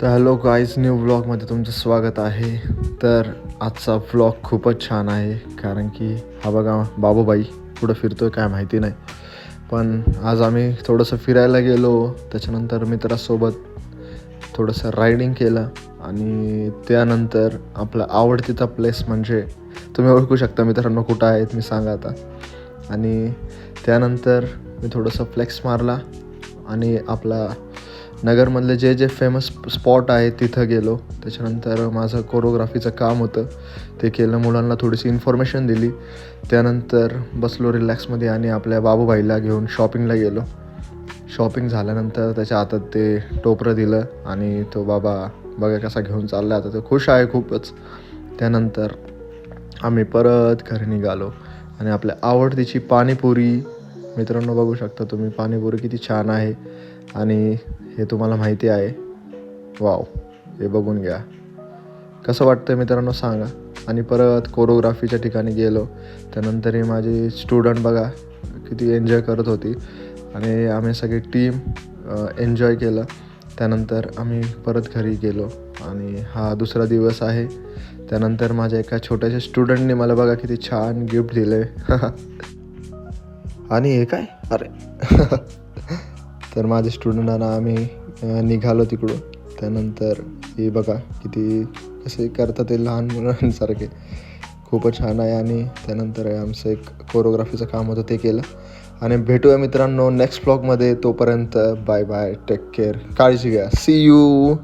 तर hello guys, new व्लॉगमध्ये तुमचं स्वागत आहे. तर आजचा व्लॉग खूपच छान आहे, कारण की हा बघा बाबूबाई कुठं फिरतो आहे काय माहिती नाही. पण आज आम्ही थोडंसं फिरायला गेलो, त्याच्यानंतर मित्रासोबत थोडंसं रायडिंग केलं आणि त्यानंतर आपला आवडतीचा प्लेस म्हणजे तुम्ही ओळखू शकता मित्रांनो कुठं आहेत मी सांगा आता. आणि त्यानंतर मी थोडंसं फ्लेक्स मारला आणि आपला नगरमधले जे जे फेमस स्पॉट आहे तिथं गेलो. त्याच्यानंतर माझं कोरिओग्राफीचं काम होतं ते केलं, मुलांना थोडीशी इन्फॉर्मेशन दिली. त्यानंतर बसलो रिलॅक्समध्ये आणि आपल्या बाबूबाईला घेऊन शॉपिंगला गेलो. शॉपिंग झाल्यानंतर त्याच्या हातात ते टोपरं दिलं आणि तो बाबा बघा कसा घेऊन चालला, आता तो खुश आहे खूपच. त्यानंतर आम्ही परत घरी निघालो आणि आपल्या आवडतीची पाणीपुरी, मित्रांनो बघू शकता तुम्ही पाणीपुरी किती छान आहे आणि हे तुम्हाला माहिती आहे. वाव, हे बघून घ्या कसं वाटतं मित्रांनो सांगा. आणि परत कोरिओग्राफीच्या ठिकाणी गेलो. त्यानंतर ही माझी स्टुडंट बघा किती एन्जॉय करत होती आणि आम्ही सगळी टीम एन्जॉय केलं. त्यानंतर आम्ही परत घरी गेलो आणि हा दुसरा दिवस आहे. त्यानंतर माझ्या एका छोट्याशा स्टुडंटने मला बघा किती छान गिफ्ट दिले आणि हे काय अरे तर माझ्या स्टुडंटांना आम्ही निघालो तिकडून. त्यानंतर हे बघा किती कसे करतात ते लहान मुलांसारखे, खूपच छान आहे. आणि त्यानंतर आमचं एक कोरिओग्राफीचं काम होतं ते केलं. आणि भेटूया मित्रांनो नेक्स्ट व्लॉगमध्ये. तोपर्यंत बाय बाय, टेक केअर, काळजी घ्या, सी यू.